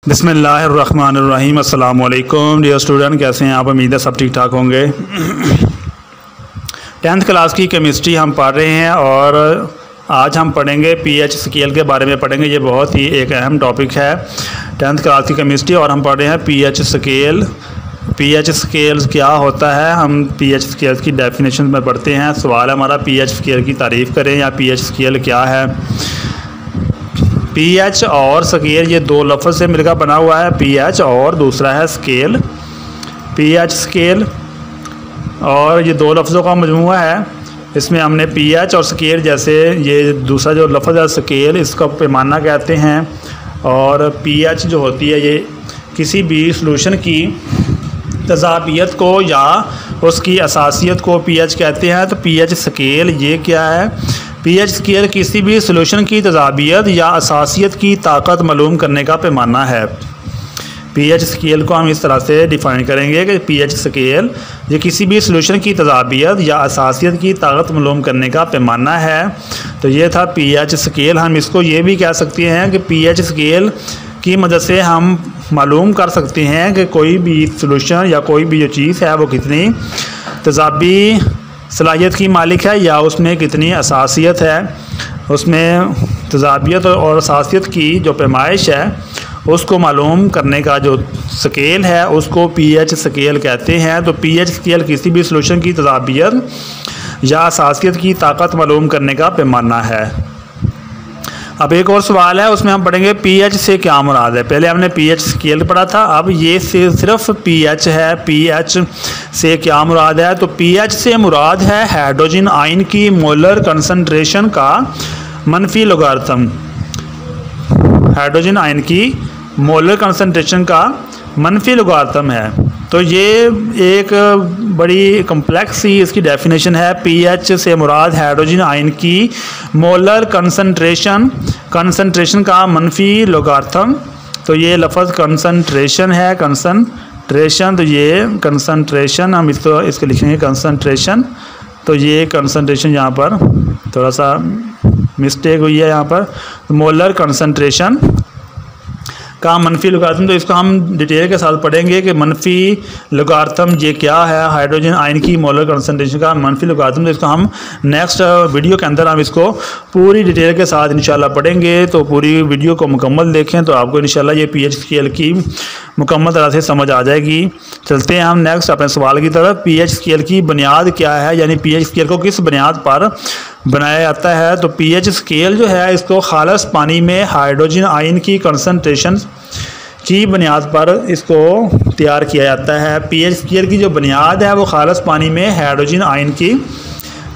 बिस्मिल्लाहिर्रहमानिर्रहीम। अस्सलाम वालेकुम डियर स्टूडेंट, कैसे हैं आप? उम्मीद है सब ठीक ठाक होंगे। 10th क्लास की केमिस्ट्री हम पढ़ रहे हैं और आज हम पढ़ेंगे पीएच स्केल के बारे में पढ़ेंगे। ये बहुत ही एक अहम टॉपिक है 10th क्लास की केमिस्ट्री और हम पढ़ रहे हैं पीएच स्केल। पीएच स्केल क्या होता है, हम पीएच स्केल की डेफिनेशन में पढ़ते हैं। सवाल है हमारा, पीएच स्केल की तारीफ़ करें या पीएच स्केल क्या है। पीएच और स्केल ये दो लफ्ज़ से मिलकर बना हुआ है, पीएच और दूसरा है स्केल। पीएच स्केल और ये दो लफ्ज़ों का मजमूआ है। इसमें हमने पीएच और स्केल, जैसे ये दूसरा जो लफ्ज़ है स्केल, इसका पैमाना कहते हैं। और पीएच जो होती है ये किसी भी सॉल्यूशन की तज़ाबियत को या उसकी असासियत को पीएच कहते हैं। तो पीएच स्केल ये क्या है? पीएच स्केल किसी भी सॉल्यूशन की तज़ाबियत या असासियत की ताकत मालूम करने का पैमाना है। पीएच स्केल को हम इस तरह से डिफ़ाइन करेंगे कि पीएच स्केल ये किसी भी सॉल्यूशन की तज़ाबियत या असासियत की ताकत मालूम करने का पैमाना है। तो ये था पीएच स्केल। हम इसको ये भी कह सकते हैं कि पीएच स्केल की मदद से हम मालूम कर सकते हैं कि कोई भी सॉल्यूशन या कोई भी जो चीज़ है वो कितनी तज़ाबी सलाहियत की मालिक है या उसमें कितनी असासियत है। उसमें तज़ाबियत और असासियत की जो पैमाइश है उसको मालूम करने का जो स्केल है उसको पीएच स्केल कहते हैं। तो पीएच स्केल किसी भी सॉल्यूशन की तज़ाबियत या असासियत की ताकत मालूम करने का पैमाना है। अब एक और सवाल है, उसमें हम पढ़ेंगे पीएच से क्या मुराद है। पहले हमने पीएच स्केल पढ़ा था, अब ये सिर्फ पीएच है। पीएच से क्या मुराद है? तो पीएच से मुराद है हाइड्रोजन आयन की मोलर कंसंट्रेशन का मनफी लोगारिथम। हाइड्रोजन आयन की मोलर कंसंट्रेशन का मनफी लोगारिथम है। तो ये एक बड़ी कम्प्लेक्स सी इसकी डेफिनेशन है। पीएच से मुराद हाइड्रोजन आयन की मोलर कंसंट्रेशन का मनफी लोगारिथम। तो ये लफ्ज़ कंसंट्रेशन है, कंसंट्रेशन। तो ये कंसंट्रेशन हम इसको लिखेंगे कंसंट्रेशन। तो ये कंसंट्रेशन यहाँ पर थोड़ा सा मिस्टेक हुई है यहाँ पर। मोलर कंसंट्रेशन का मनफी लोगारिथम, तो इसको हम डिटेल के साथ पढ़ेंगे कि मनफी लोगारिथम ये क्या है। हाइड्रोजन आयन की मोलर कंसंट्रेशन का मनफी लोगारिथम, तो इसको हम नेक्स्ट वीडियो के अंदर हम इसको पूरी डिटेल के साथ इंशाल्लाह पढ़ेंगे। तो पूरी वीडियो को मुकम्मल देखें तो आपको इंशाल्लाह ये पीएच स्केल की मुकम्मल तरह से समझ आ जाएगी। चलते हैं हम नेक्स्ट अपने सवाल की तरफ। पीएच स्केल की बुनियाद क्या है, यानी पीएच स्केल को किस बुनियाद पर बनाया जाता है। तो पीएच स्केल जो है इसको खालस पानी में हाइड्रोजन आयन की कंसंट्रेशन की बुनियाद पर इसको तैयार किया जाता है। पीएच स्केल की जो बुनियाद है वो खालस पानी में हाइड्रोजन आयन की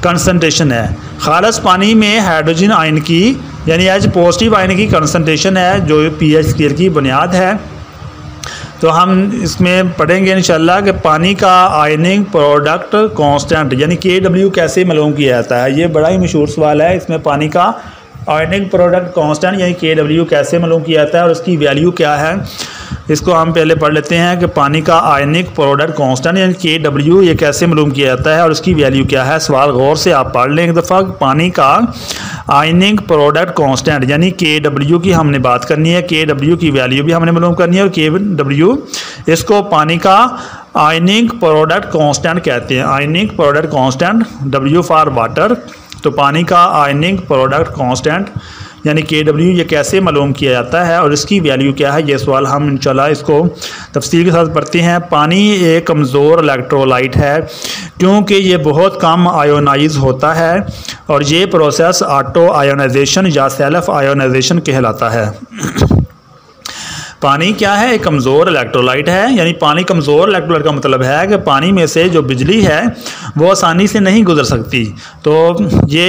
कंसंट्रेशन है। खालस पानी में हाइड्रोजन आयन की यानी एच पॉजिटिव आयन की कंसंट्रेशन है जो पीएच स्केल की बुनियाद है। तो हम इसमें पढ़ेंगे इंशाल्लाह कि पानी का आयनिंग प्रोडक्ट कांस्टेंट यानी KW कैसे मालूम किया जाता है। ये बड़ा ही मशहूर सवाल है। इसमें पानी का आयनिंग प्रोडक्ट कांस्टेंट यानी KW कैसे मालूम किया जाता है और उसकी वैल्यू क्या है, इसको हम पहले पढ़ लेते हैं कि पानी का आयनिक प्रोडक्ट कांस्टेंट यानी KW ये कैसे मालूम किया जाता है और उसकी वैल्यू क्या है। सवाल गौर से आप पढ़ लें एक दफ़ा। पानी का आयनिक प्रोडक्ट कांस्टेंट यानी KW की हमने बात करनी है, KW की वैल्यू भी हमने मालूम करनी है। और KW इसको पानी का आयनिक प्रोडक्ट कांस्टेंट कहते हैं। Ionic product constant, W for water. तो पानी का आयनिक प्रोडक्ट कांस्टेंट यानी KW ये कैसे मालूम किया जाता है और इसकी वैल्यू क्या है, ये सवाल हम इंशाल्लाह इसको तफसील के साथ पढ़ते हैं। पानी एक कमज़ोर इलेक्ट्रोलाइट है क्योंकि ये बहुत कम आयोनाइज होता है और ये प्रोसेस ऑटो आयोनाइजेशन या सेल्फ आयोनाइजेशन कहलाता है। पानी क्या है? एक कमज़ोर इलेक्ट्रोलाइट है। यानी पानी कमज़ोर इलेक्ट्रोलाइट का मतलब है कि पानी में से जो बिजली है वो आसानी से नहीं गुजर सकती। तो ये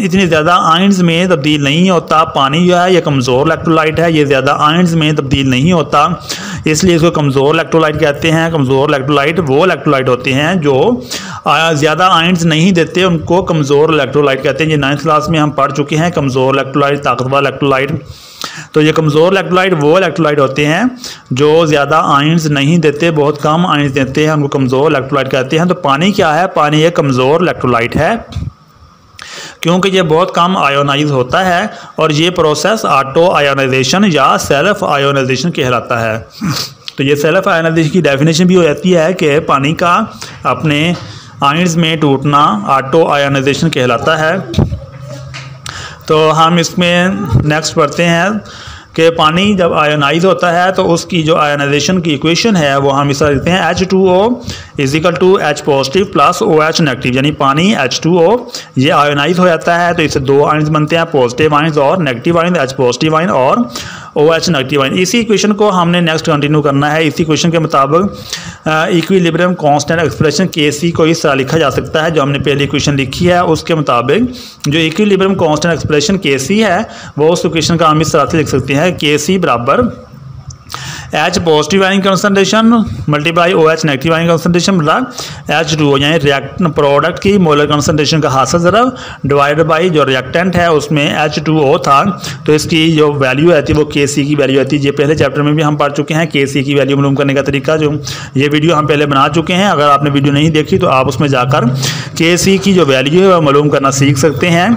इतनी ज़्यादा आयंस में तब्दील नहीं होता। पानी जो है ये कमज़ोर इलेक्ट्रोलाइट है, ये ज़्यादा आयंस में तब्दील नहीं होता, इसलिए इसको कमज़ोर इलेक्ट्रोलाइट कहते हैं। कमज़ोर इलेक्ट्रोलाइट वो इलेक्ट्रोलाइट होते हैं जो ज़्यादा आयंस नहीं देते, उनको कमज़ोर इलेक्ट्रोलाइट कहते हैं। ये 9th क्लास में हम पढ़ चुके हैं कमज़ोर इलेक्ट्रोलाइट, ताकतवर इलेक्ट्रोलाइट। तो ये कमज़ोर इलेक्ट्रोलाइट वो इलेक्ट्रोलाइट होते हैं जो ज़्यादा आयंस नहीं देते, बहुत कम आयंस देते हैं, उनको कमज़ोर इलेक्ट्रोलाइट कहते हैं। तो पानी क्या है? पानी एक कमज़ोर इलेक्ट्रोलाइट है क्योंकि ये बहुत कम आयोनाइज होता है और ये प्रोसेस ऑटो आयोनाइजेशन या सेल्फ आयोनाइजेशन कहलाता है। तो ये सेल्फ आयोनाइजेशन की डेफिनेशन भी हो जाती है कि पानी का अपने आयंस में टूटना ऑटो आयोनाइजेशन कहलाता है। तो हम इसमें नेक्स्ट पढ़ते हैं कि पानी जब आयोनाइज होता है तो उसकी जो आयोनाइजेशन की इक्वेशन है वो हम इस तरह लिखते हैं H2O is equal to H positive plus OH negative, यानी पानी H2O ये आयोनाइज हो जाता है तो इससे दो आयंस बनते हैं, पॉजिटिव आयंस और negative ions, H positive ion और OH नेगेटिव आयन। इसी इक्वेशन को हमने नेक्स्ट कंटिन्यू करना है। इसी इक्वेशन के मुताबिक इक्विलिब्रियम कांस्टेंट एक्सप्रेशन KC को इस तरह लिखा जा सकता है, जो हमने पहली इक्वेशन लिखी है उसके मुताबिक जो इक्विलिब्रियम कांस्टेंट एक्सप्रेशन KC है वो उस इक्वेशन का हम इस तरह से लिख सकते हैं KC बराबर H positive ion concentration multiply OH negative ion concentration मतलब H2O यानी रिएक्ट प्रोडक्ट की मोलर कंसंट्रेशन का हासिल ज़रब डिवाइडेड बाई जो रिएक्टेंट है उसमें H2O था तो इसकी जो वैल्यू आती है वो KC की वैल्यू आती है। ये पहले चैप्टर में भी हम पढ़ चुके हैं KC की वैल्यू मालूम करने का तरीका, जो ये वीडियो हम पहले बना चुके हैं। अगर आपने वीडियो नहीं देखी तो आप उसमें जाकर KC की जो वैल्यू है वह मालूम करना सीख सकते हैं।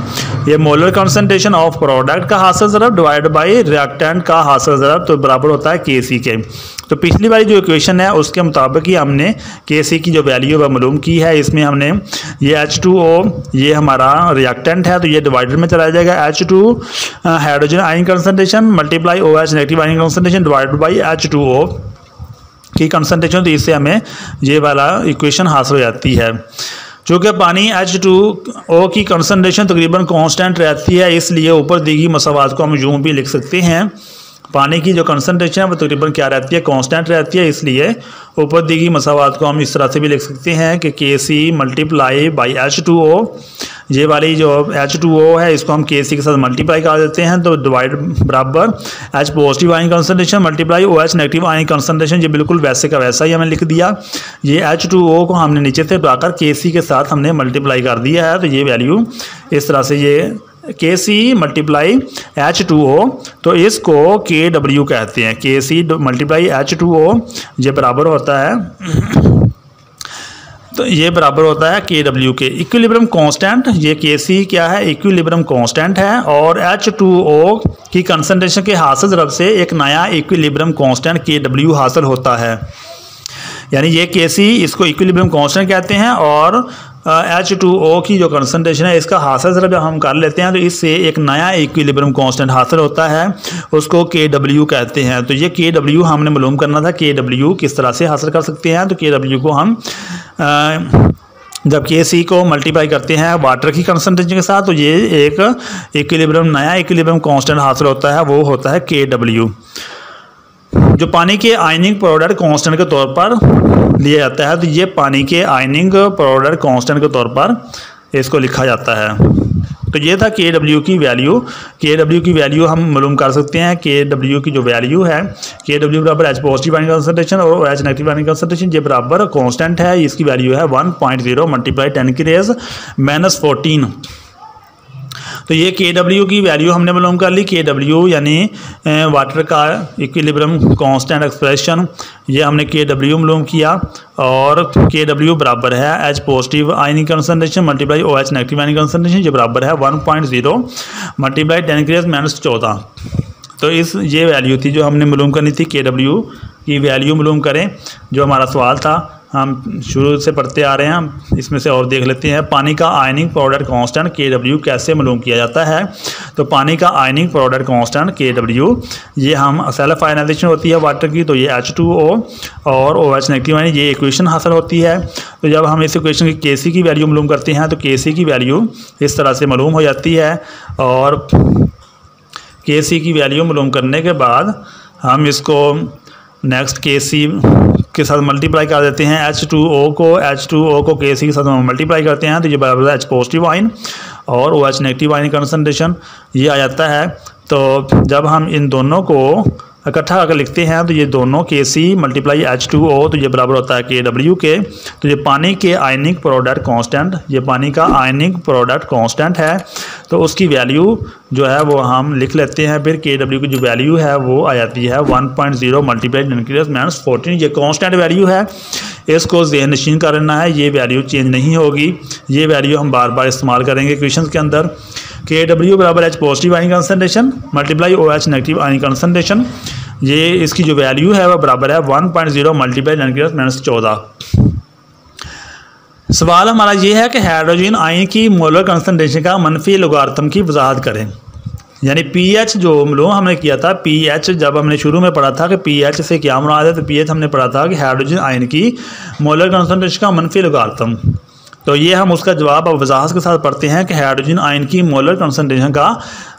ये मोलर कंसंट्रेशन ऑफ प्रोडक्ट का हासिल ज़रब डिवाइडेड बाई रिएक्टेंट का हासिल ज़रब तो बराबर होता है KC के। तो पिछली वाली जो इक्वेशन है उसके मुताबिक ही हमने KC की जो वैल्यू है मालूम की है। इसमें हमने ये H2O ये हमारा रिएक्टेंट है तो ये डिवाइडर में चला जाएगा, H2 hydrogen ion concentration multiply OH negative ion concentration divided by H2O की कंसंट्रेशन, तो इससे हमें ये वाला इक्वेशन हासिल हो जाती है। चूँकि पानी H2O की कंसंट्रेशन तकरीबन कांस्टेंट रहती है इसलिए ऊपर दी गई मसावात को हम यूँ भी लिख सकते हैं। पानी की जो कंसंट्रेशन है वो तकरीबन क्या रहती है, कांस्टेंट रहती है, इसलिए ऊपर दी गई मसावात को हम इस तरह से भी लिख सकते हैं कि KC मल्टीप्लाई बाई H2O, ये वाली जो H2O है इसको हम KC के साथ मल्टीप्लाई कर देते हैं तो डिवाइड बराबर H positive ion concentration multiply OH negative ion concentration, ये बिल्कुल वैसे का वैसा ही हमें लिख दिया। ये H2O को हमने नीचे से उठाकर KC के साथ हमने मल्टीप्लाई कर दिया है तो ये वैल्यू इस तरह से ये KC मल्टीप्लाई H2O तो इसको KW कहते हैं। KC मल्टीप्लाई H2O ये बराबर होता है तो ये बराबर होता है KW के। इक्विलिब्रियम कांस्टेंट ये KC क्या है, इक्विलिब्रियम कांस्टेंट है और H2O की कंसंट्रेशन के हासिल ज़रब से एक नया इक्विलिब्रियम कांस्टेंट KW हासिल होता है। यानी ये KC इसको इक्विलिब्रियम कांस्टेंट कहते हैं और H2O की जो कंसंट्रेशन है इसका हासिल ज़रब जब हम कर लेते हैं तो इससे एक नया इक्विलिब्रियम कांस्टेंट हासिल होता है, उसको KW कहते हैं। तो ये KW हमने मालूम करना था, KW किस तरह से हासिल कर सकते हैं। तो KW को हम जब KC को मल्टीप्लाई करते हैं वाटर की कंसंट्रेशन के साथ तो ये एक इक्विलिब्रियम नया इक्विलिब्रियम कांस्टेंट हासिल होता है, वो होता है KW, जो पानी के आयनिक प्रोडक्ट कांस्टेंट के तौर पर लिया जाता है। तो ये पानी के आयनिक प्रोडक्ट कांस्टेंट के तौर पर इसको लिखा जाता है। तो ये था KW की वैल्यू। KW की वैल्यू हम मालूम कर सकते हैं। KW की जो वैल्यू है KW बराबर H पॉजिटिव आयन कंसंट्रेशन और OH नेगेटिव आयन कंसंट्रेशन ये बराबर कांस्टेंट है, इसकी वैल्यू है 1.0 मल्टीप्लाई 10⁻⁻14। तो ये KW की वैल्यू हमने मालूम कर ली। KW यानी वाटर का इक्विलिब्रियम कांस्टेंट एक्सप्रेशन, ये हमने KW मालूम किया और KW बराबर है H पॉजिटिव आयनिक कंसंट्रेशन मल्टीप्लाई OH नेगेटिव आयनिक कंसंट्रेशन, ये बराबर है 1.0 मल्टीप्लाई 10⁻⁻14। तो ये वैल्यू थी जो हमने मालूम करनी थी। KW की वैल्यू मालूम करें, जो हमारा सवाल था हम शुरू से पढ़ते आ रहे हैं, हम इसमें से और देख लेते हैं। पानी का आयनिक प्रोडक्ट कांस्टेंट KW कैसे मालूम किया जाता है। तो पानी का आयनिक प्रोडक्ट कांस्टेंट KW ये हम सेल्फ आयनाइजेशन होती है वाटर की, तो ये H2O और OH नेगेटिव आयन ये इक्वेशन हासिल होती है। तो जब हम इस इक्वेशन की KC की वैल्यू मालूम करते हैं तो KC की वैल्यू इस तरह से मालूम हो जाती है और KC की वैल्यू मालूम करने के बाद हम इसको नेक्स्ट KC के साथ मल्टीप्लाई कर देते हैं। H2O को KC के साथ मल्टीप्लाई करते हैं तो ये बराबर है H पॉजिटिव आयन और OH नेगेटिव आयन कंसंट्रेशन ये आ जाता है। तो जब हम इन दोनों को इकट्ठा करके लिखते हैं तो ये दोनों KC मल्टीप्लाई H2O तो ये बराबर होता है KW के। तो ये पानी के आयनिक प्रोडक्ट कांस्टेंट, ये पानी का आयनिक प्रोडक्ट कांस्टेंट है तो उसकी वैल्यू जो है वो हम लिख लेते हैं। फिर KW की जो वैल्यू है वो आ जाती है 1.0 मल्टीप्लाई 10⁻⁻14। ये कांस्टेंट वैल्यू है, इसको ज़हन नशीन कर लेना है, ये वैल्यू चेंज नहीं होगी, ये वैल्यू हम बार बार इस्तेमाल करेंगे क्वेश्चन के अंदर। KW बराबर H positive ion concentration multiply OH negative ion concentration, ये इसकी जो वैल्यू है वह बराबर है 1.0 मल्टीप्लाई 10⁻⁻14। सवाल हमारा ये है कि हाइड्रोजन आयन की मोलर कंसनट्रेशन का मनफी लोगारिथम की वजाहत करें। यानी पीएच जो मालूम हमने किया था, पीएच जब हमने शुरू में पढ़ा था कि पीएच से क्या मुराद है, तो पीएच हमने पढ़ा था कि हाइड्रोजन आयन की मोलर कंसनट्रेशन का मनफी लोगारिथम। तो ये हम उसका जवाब अब वजाहत के साथ पढ़ते हैं कि हाइड्रोजन आयन की मोलर कंसनट्रेशन का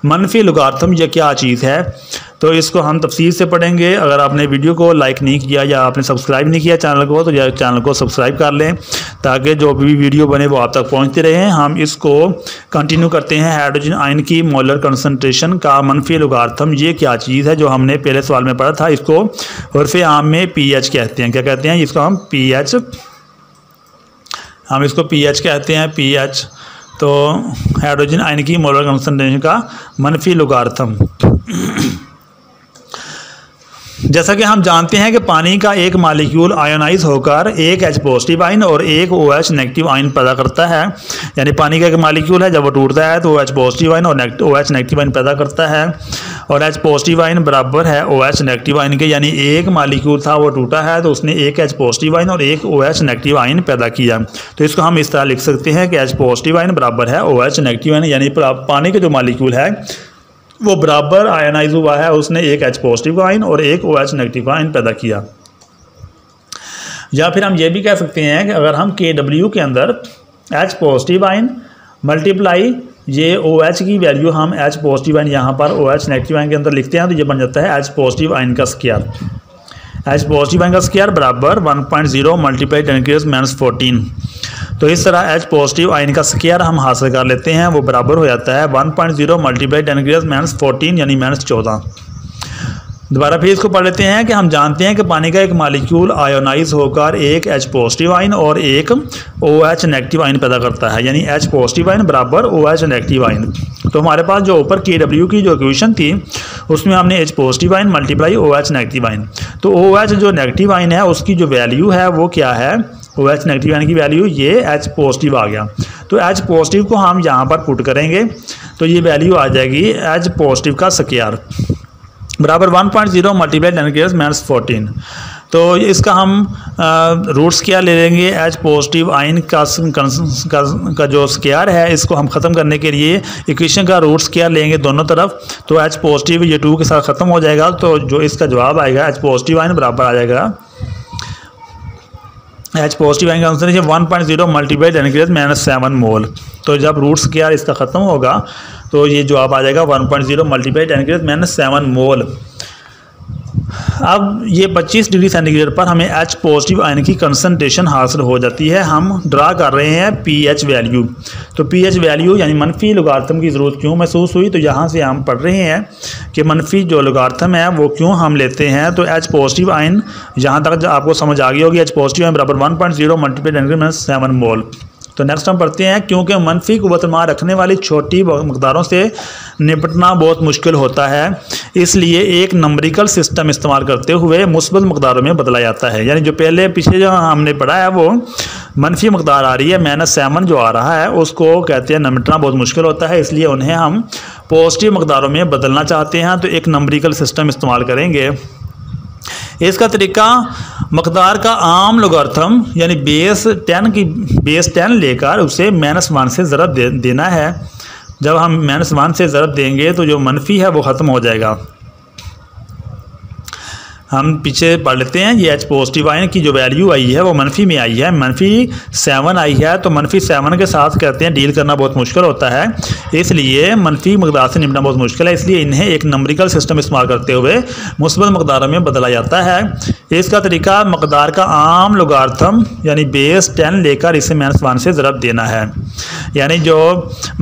मनफी लोगारिथम ये क्या चीज़ है। तो इसको हम तफसील से पढ़ेंगे। अगर आपने वीडियो को लाइक नहीं किया या आपने सब्सक्राइब नहीं किया चैनल को, तो चैनल को सब्सक्राइब कर लें ताकि जो भी वीडियो बने वो आप तक पहुंचते रहें। हम इसको कंटिन्यू करते हैं। हाइड्रोजन आयन की मोलर कंसनट्रेशन का मनफी लोगारिथम ये क्या चीज़ है, जो हमने पहले सवाल में पढ़ा था। इसको उर्फ़े आम में पीएच कहते हैं। क्या कहते हैं इसको? हम इसको पीएच कहते हैं, पीएच। तो हाइड्रोजन आयन की मोलर कंसनट्रेशन का मनफी लोगारिथम। जैसा कि हम जानते हैं कि पानी का एक मालिक्यूल आयोनाइज होकर एक H पॉजिटिव आयन और एक OH नेगेटिव आयन पैदा करता है। यानी पानी का एक मालिक्यूल है, जब वो टूटता है तो OH पॉजिटिव आयन और OH नेगेटिव आयन पैदा करता है। और H पॉजिटिव आयन बराबर है OH नेगेटिव आयन के, यानी एक मालिक्यूल था वो टूटा है तो उसने एक H पॉजिटिव आयन और एक OH नेगेटिव आयन पैदा किया। तो इसको हम इस तरह लिख सकते हैं कि H पॉजिटिव आयन बराबर है OH नेगेटिव आयन, यानी पानी का जो मालिक्यूल है वो बराबर आयनाइज हुआ है, उसने एक H पॉजिटिव आयन और एक OH नेगेटिव आयन पैदा किया। या फिर हम ये भी कह सकते हैं कि अगर हम KW के अंदर H पॉजिटिव आयन मल्टीप्लाई ये OH की वैल्यू हम H पॉजिटिव आयन यहाँ पर OH नेगेटिव आयन के अंदर लिखते हैं तो ये बन जाता है H पॉजिटिव आयन का स्क्वायर। H पॉजिटिव आयन का स्क्वायर बराबर 1.0 मल्टीप्लाई 10⁻⁻14। तो इस तरह H पॉजिटिव आयन का स्क्वायर हम हासिल कर लेते हैं, वो बराबर हो जाता है 1.0 मल्टीप्लाई 10⁻⁻14 यानी -14। दोबारा फिर इसको पढ़ लेते हैं कि हम जानते हैं कि पानी का एक मालिक्यूल आयोनाइज होकर एक H पॉजिटिव आयन और एक OH नेगेटिव आयन पैदा करता है, यानी H पॉजिटिव आयन बराबर OH नेगेटिव आयन। तो हमारे पास जो ऊपर KW की जो इक्वेशन थी उसमें हमने H positive ion multiply OH negative ion, तो OH जो नेगेटिव आयन है उसकी जो वैल्यू है वो क्या है, OH नेगेटिव आयन की वैल्यू ये H पॉजिटिव आ गया। तो H पॉजिटिव को हम यहाँ पर पुट करेंगे तो ये वैल्यू आ जाएगी H पॉजिटिव का स्क्वायर बराबर 1.0 मल्टीप्लाई 10⁻⁻14। तो इसका हम रूट्स क्या ले लेंगे, H पॉजिटिव आयन का जो स्क्वायर है इसको हम ख़त्म करने के लिए इक्वेशन का रूट्स क्या लेंगे दोनों तरफ। तो H पॉजिटिव ये 2 के साथ ख़त्म हो जाएगा, तो जो इसका जवाब आएगा H पॉजिटिव आयन बराबर आ जाएगा H positive ion concentration 1.0 multiply 10⁻⁷ मोल। तो जब रूट स्क्वायर इसका ख़त्म होगा तो ये जवाब आ जाएगा 1.0 मल्टीप्लाई 10⁻⁷ मोल। अब ये 25 डिग्री सेंटीग्रेड पर हमें H पॉजिटिव आयन की कंसंट्रेशन हासिल हो जाती है। हम ड्रा कर रहे हैं pH वैल्यू। तो pH वैल्यू यानी मनफी लोगारिथम की ज़रूरत क्यों महसूस हुई, तो यहाँ से हम पढ़ रहे हैं कि मनफी जो लोगारिथम है वो क्यों हम लेते हैं। तो H पॉजिटिव आयन यहाँ तक आपको समझ आ गई होगी, H पॉजिटिव आयन बराबर 1.0 मल्टीप्लाई 10⁻⁷ मोल। तो नेक्स्ट हम पढ़ते हैं, क्योंकि मनफी क़ुव्वत-ए-मान रखने वाली छोटी मकदारों से निपटना बहुत मुश्किल होता है, इसलिए एक नंबरिकल सिस्टम इस्तेमाल करते हुए मुस्बत मकदारों में बदला जाता है। यानी जो पीछे जो हमने पढ़ा है वो मनफी मकदार आ रही है, -7 जो आ रहा है उसको कहते हैं निपटना बहुत मुश्किल होता है, इसलिए उन्हें हम पॉजिटिव मकदारों में बदलना चाहते हैं तो एक नंबरिकल सिस्टम इस्तेमाल करेंगे। इसका तरीका मकदार का आम लोगारिथम यानी बेस 10 लेकर उसे -1 से ज़रब देना है। जब हम -1 से ज़रब देंगे तो जो मनफी है वो ख़त्म हो जाएगा। हम पीछे पढ़ लेते हैं, ये H पॉजिटिव आयन की जो वैल्यू आई है वो मनफी में आई है, -7 आई है। तो -7 के साथ कहते हैं डील करना बहुत मुश्किल होता है, इसलिए मनफी मकदार से निपटना बहुत मुश्किल है, इसलिए इन्हें एक नंबरिकल सिस्टम इस्तेमाल करते हुए मुस्बत मकदारों में बदला जाता है। इसका तरीका मकदार का आम लोगारिथम यानी बेस 10 लेकर इसे -1 से ज़रब देना है। यानी जो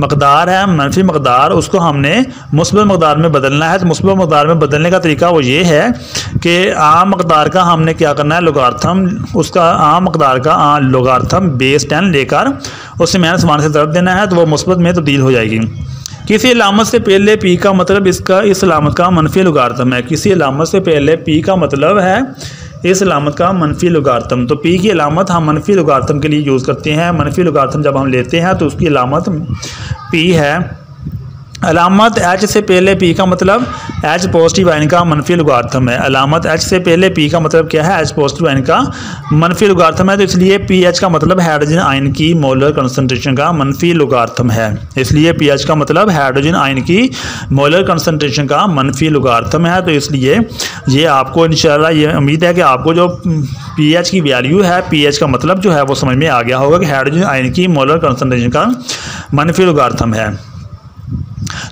मकदार है मनफी मकदार उसको हमने मुस्बत मकदार में बदलना है। तो मुस्बत मकदार में बदलने का तरीका वो ये है कि आम मकदार का हमने क्या करना है, लोगारिथम उसका आम मकदार का लोगारिथम बेस 10 लेकर उसे -1 से ज़रब देना है, तो वो मुस्बत में तब्दील हो जाएगी। किसी अलामत से पहले P का मतलब इस अलामत का मनफी लोगारिथम है। किसी अलामत से पहले P का मतलब है इस अलामत का मनफी लोगारिथम। तो पी की अलामत हम मनफी लोगारिथम के लिए यूज़ करते हैं। मनफी लोगारिथम जब हम लेते हैं तो उसकी अलामत पी है। अलामत एच से पहले पी का मतलब एच पॉजिटिव आयन का मनफी लोगारिथम है। अलामत एच से पहले पी का मतलब क्या है? एच पॉजिटिव आयन का मनफी लोगारिथम है। तो इसलिए पी एच का मतलब हाइड्रोजन आयन की मोलर कंसंट्रेशन का मनफी लोगारिथम है। इसलिए पी एच का मतलब हाइड्रोजन आयन की मोलर कंसंट्रेशन का मनफी लोगारिथम है। तो इसलिए ये आपको इंशाल्लाह ये उम्मीद है कि आपको जो पी एच की वैल्यू है, पी एच का मतलब जो है वो समझ में आ गया होगा कि हाइड्रोजन आयन की मोलर कंसंट्रेशन का मनफी लोगारिथम है।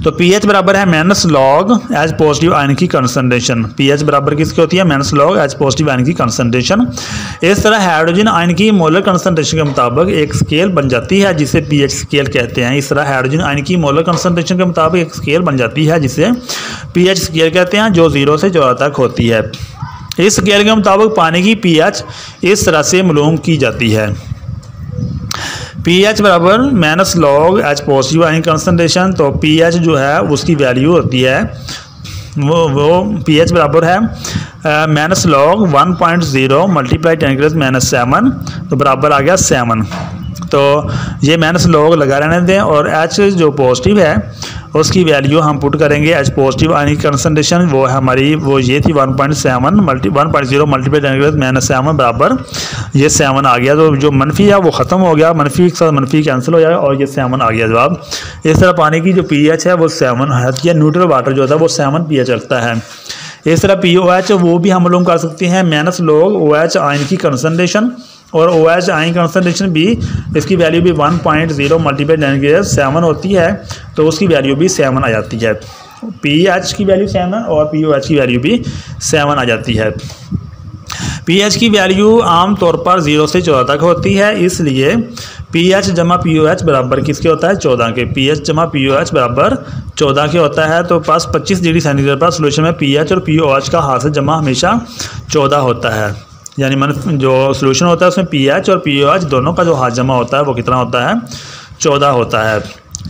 तो pH बराबर है minus log H positive ion की कंसंट्रेशन। pH बराबर किसकी होती है? Minus log H positive ion की कंसंट्रेशन। इस तरह हाइड्रोजन आयन की मोलर कंसंट्रेशन के मुताबिक एक स्केल बन जाती है जिसे pH स्केल कहते हैं। इस तरह हाइड्रोजन आयन की मोलर कंसंट्रेशन के मुताबिक एक स्केल बन जाती है जिसे pH स्केल कहते हैं, जो 0 से 14 तक होती है। इस स्केल के मुताबिक पानी की pH इस तरह से मालूम की जाती है। pH बराबर minus log H positive ion concentration. तो pH जो है उसकी वैल्यू होती है वो pH बराबर है माइनस लॉग 1.0 मल्टीप्लाई 10⁻⁻⁷, तो बराबर आ गया 7। तो ये माइनस लॉग लगा रहने दें और H जो पॉजिटिव है उसकी वैल्यू हम पुट करेंगे। H पॉजिटिव आयन की कंसंट्रेशन वो है हमारी वो ये थी 1.0 मल्टीप्लाई 10⁻⁷ बराबर ये 7 आ गया। तो जो मनफी है वो ख़त्म हो गया, मनफी के साथ मनफी कैंसिल हो जाएगा और ये 7 आ गया जवाब। इस तरह पानी की जो pH है वो 7 है। न्यूट्रल वाटर जो होता है वो 7 pH रखता है। इस तरह POH वो भी हम मालूम कर सकते हैं माइनस लॉग OH आयन की कंसंट्रेशन, और OH आयन कंसंट्रेशन भी इसकी वैल्यू भी 1.0 मल्टीप्लाई 10⁻⁷ होती है। तो उसकी वैल्यू भी 7 आ जाती है। pH की वैल्यू 7 और POH की वैल्यू भी 7 आ जाती है। pH की वैल्यू आम तौर पर 0 से 14 तक होती है। इसलिए pH जमा POH बराबर किसके होता है? 14 के। pH जमा POH बराबर 14 के होता है। तो पास 25 डिग्री सेंटीग्रेड पर सोल्यूशन में pH और POH का हासिल जमा हमेशा 14 होता है। यानी जो सोल्यूशन होता है उसमें pH और POH दोनों का जो हाथ जमा होता है वो कितना होता है? 14 होता है।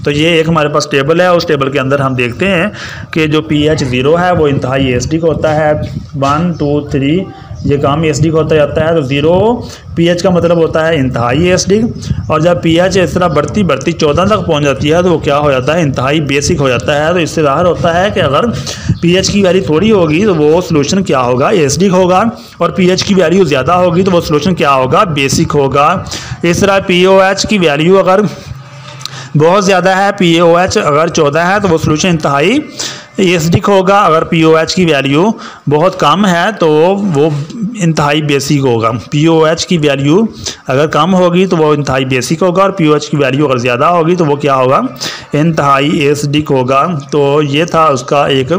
तो ये एक हमारे पास टेबल है। उस टेबल के अंदर हम देखते हैं कि जो pH 0 है वो इंतहाई एसिडिक होता है। 1 2 3 ये काम एसिडिक होता जाता है। तो 0 pH का मतलब होता है इंतहाई एसिडिक, और जब pH इस तरह बढ़ती बढ़ती 14 तक पहुंच जाती है तो वो क्या हो जाता है? इंतहाई बेसिक हो जाता है। तो इससे ज़ाहिर होता है कि अगर pH की वैल्यू थोड़ी होगी तो वो सोल्यूशन क्या होगा? एसिडिक होगा, और pH की वैल्यू ज़्यादा होगी तो वो सोल्यूशन क्या होगा? बेसिक होगा। इस तरह POH की वैल्यू अगर बहुत ज़्यादा है, POH अगर 14 है तो वो सोल्यूशन इंतहाई एसिडिक होगा। अगर POH की वैल्यू बहुत कम है तो वो इंतहाई बेसिक होगा। POH की वैल्यू अगर कम होगी तो वो इंतहाई बेसिक होगा, और POH की वैल्यू अगर ज़्यादा होगी तो वो क्या होगा? इंतहाई एसिडिक होगा। तो ये था उसका एक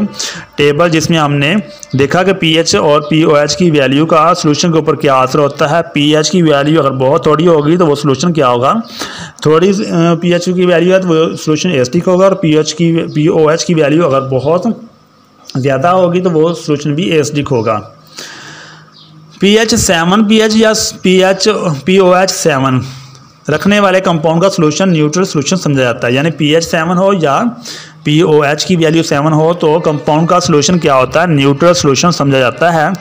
टेबल जिसमें हमने देखा कि pH और POH की वैल्यू का सोल्यूशन के ऊपर क्या असर होता है। pH की वैल्यू अगर बहुत थोड़ी होगी तो वो सोल्यूशन क्या होगा? थोड़ी pH की वैल्यू है तो वो सोल्यूशन एसिडिक होगा, और POH की वैल्यू अगर बहुत ज़्यादा होगी तो वो सोल्यूशन भी एसिडिक होगा। pH 7 pH या POH 7 रखने वाले कंपाउंड का सोल्यूशन न्यूट्रल सोल्यूशन समझा जाता है। यानी pH 7 हो या POH की वैल्यू 7 हो तो कंपाउंड का सोल्यूशन क्या होता है? न्यूट्रल सोल्यूशन समझा जाता है।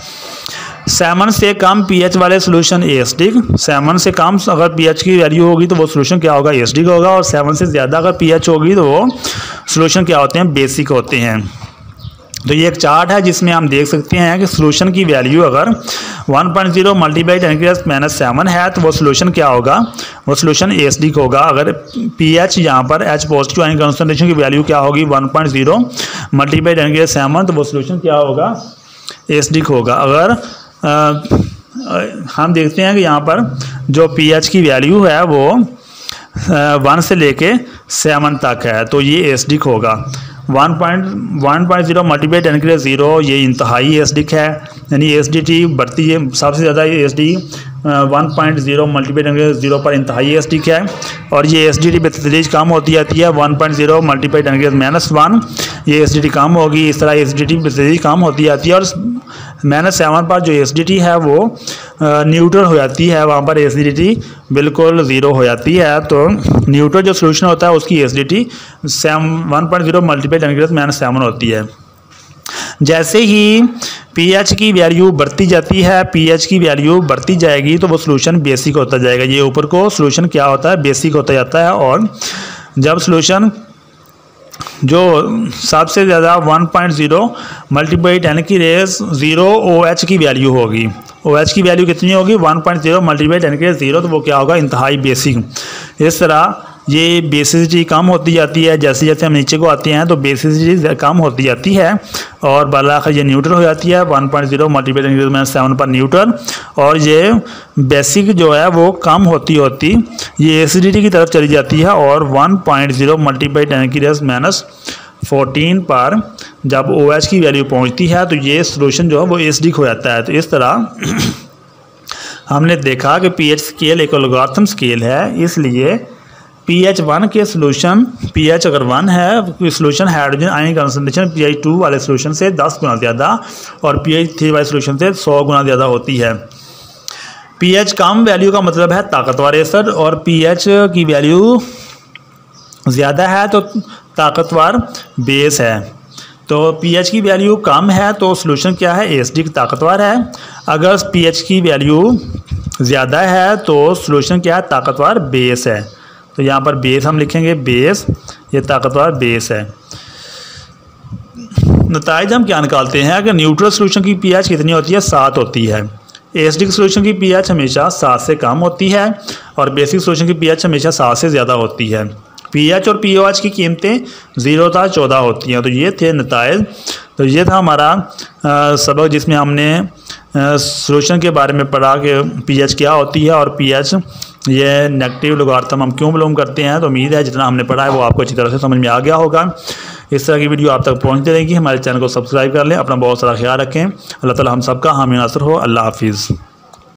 7 से कम pH वाले सोल्यूशन एसिडिक, 7 से कम अगर pH की वैल्यू होगी तो वो सोल्यूशन क्या होगा? एसिडिक होगा, और 7 से ज़्यादा अगर pH होगी तो वो सोल्यूशन क्या होते हैं? बेसिक होते हैं। तो ये एक चार्ट है जिसमें हम देख सकते हैं कि सोल्यूशन की वैल्यू अगर 1.0 मल्टीप्लाई 10⁻⁷ है तो वो सोल्यूशन क्या होगा? वो सोल्यूशन एसिडिक होगा। अगर pH यहाँ पर H पॉजिटिव आयन कंसंट्रेशन की वैल्यू क्या होगी? 1.0 मल्टीप्लाई 10⁻⁷, तो वो सोल्यूशन क्या होगा? एसिडिक होगा। अगर हम देखते हैं कि यहाँ पर जो pH की वैल्यू है वो 1 से लेके 7 तक है तो ये एसिडिक होगा। 1.0 मल्टीप्लाई 10⁻�0 ये इंतहाई एसिडिक है, यानी एसिडिटी बढ़ती है। सबसे ज़्यादा एसिडिटी 1.0 मल्टीप्लाई 10⁻�0 पर इंतहाई एसिडिक है, और ये एसिडिटी बेतदरीज कम होती जाती है। 1.0 मल्टीप्लाई 10⁻⁻1 ये एसिडिटी कम होगी। इस तरह एसिडिटी बेतदरीज कम होती जाती है, और -7 पर जो एसिडिटी है वो न्यूट्रल हो जाती है। वहाँ पर एसिडिटी बिल्कुल 0 हो जाती है। तो न्यूट्रल जो सोल्यूशन होता है उसकी एसिडिटी 1.0 मल्टीप्लाई 10⁻⁷ होती है। जैसे ही pH की वैल्यू बढ़ती जाती है, pH की वैल्यू बढ़ती जाएगी तो वो सोल्यूशन बेसिक होता जाएगा। ये ऊपर को सोल्यूशन क्या होता है, बेसिक होता जाता है। और जब सोल्यूशन जो सबसे ज़्यादा 1.0 मल्टीप्लाई 10 की रेस 0 OH की वैल्यू होगी, OH की वैल्यू कितनी होगी 1.0 मल्टीप्लाई 10 की रेस 0, तो वो क्या होगा, इंतहाई बेसिक। इस तरह ये बेसिसिटी कम होती जाती है, जैसे जैसे हम नीचे को आते हैं तो बेसिसिटी कम होती जाती है और बालाखिर ये न्यूट्रल हो जाती है 1.0 मल्टीप्लाई 10 की 7 पर न्यूट्रल। और ये बेसिक जो है वो कम होती होती ये एसिडिटी की तरफ चली जाती है और 1.0 मल्टीप्लाई 10 की 14 पर जब OH की वैल्यू पहुंचती है तो ये सोल्यूशन जो है वो एसिडिक हो जाता है। तो इस तरह हमने देखा कि pH स्केल एक लॉगरिथम स्केल है, इसलिए pH 1 के सोल्यूशन, pH अगर 1 है solution hydrogen ion concentration pH 2 वाले सोल्यूशन से 10 गुना ज़्यादा और pH 3 वाले सोल्यूशन से 100 गुना ज़्यादा होती है। pH कम वैल्यू का मतलब है ताकतवर एसिड और pH की वैल्यू ज़्यादा है तो ताकतवर बेस है। तो pH की वैल्यू कम है तो सोल्यूशन क्या है, एसिडिक ताकतवर है। अगर pH की वैल्यू ज़्यादा है तो सोल्यूशन क्या है, ताकतवर बेस है। तो यहाँ पर बेस हम लिखेंगे, बेस, ये ताकतवर बेस है। नताइज हम क्या निकालते हैं, अगर न्यूट्रल सोल्यूशन की pH कितनी होती है, 7 होती है। एसिडिक सोल्यूशन की pH हमेशा 7 से कम होती है और बेसिक सोल्यूशन की pH हमेशा 7 से ज़्यादा होती है। pH और pOH की कीमतें 0 था 14 होती हैं। तो ये थे नताइज। तो ये था हमारा सबक जिसमें हमने सोल्यूशन के बारे में पढ़ा कि pH क्या होती है और pH ये नेगेटिव लॉगरिथम हम क्यों बिलोंग करते हैं। तो उम्मीद है जितना हमने पढ़ा है वो आपको अच्छी तरह से समझ में आ गया होगा। इस तरह की वीडियो आप तक पहुंचती रहेगी। हमारे चैनल को सब्सक्राइब कर लें। अपना बहुत सारा ख्याल रखें। अल्लाह ताला हम सबका हामी नासर हो। अल्लाह हाफिज़।